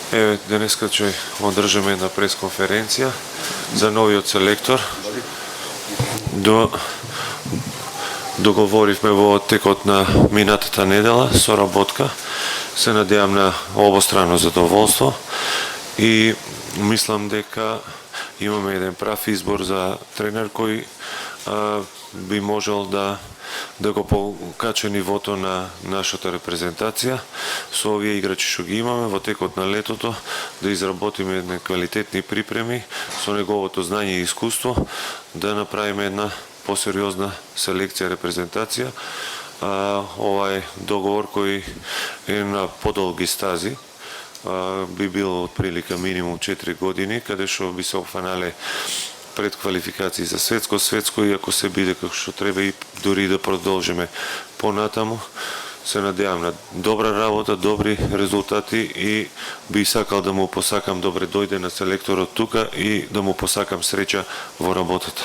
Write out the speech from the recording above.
Еве, денеска ќе одржаме една пресконференција за новиот селектор. Договоривме во текот на минатата недела соработка. Се надевам на обострано задоволство и мислам дека имаме еден прав избор за тренер кој би можел да го покачи нивото на нашата репрезентација со овие играчи што ги имаме во текот на летото, да изработиме едни квалитетни припреми со неговото знање и искуство, да направиме една посериозна селекција репрезентација. Овај договор кој е на подолги стази би бил од прилика минимум 4 години, каде што би се офанале пред квалификации за светско и ако се биде како што треба и дури да продолжиме понатаму. Се надевам на добра работа, добри резултати и би сакал да му посакам добре дојде на селекторот тука и да му посакам среќа во работата.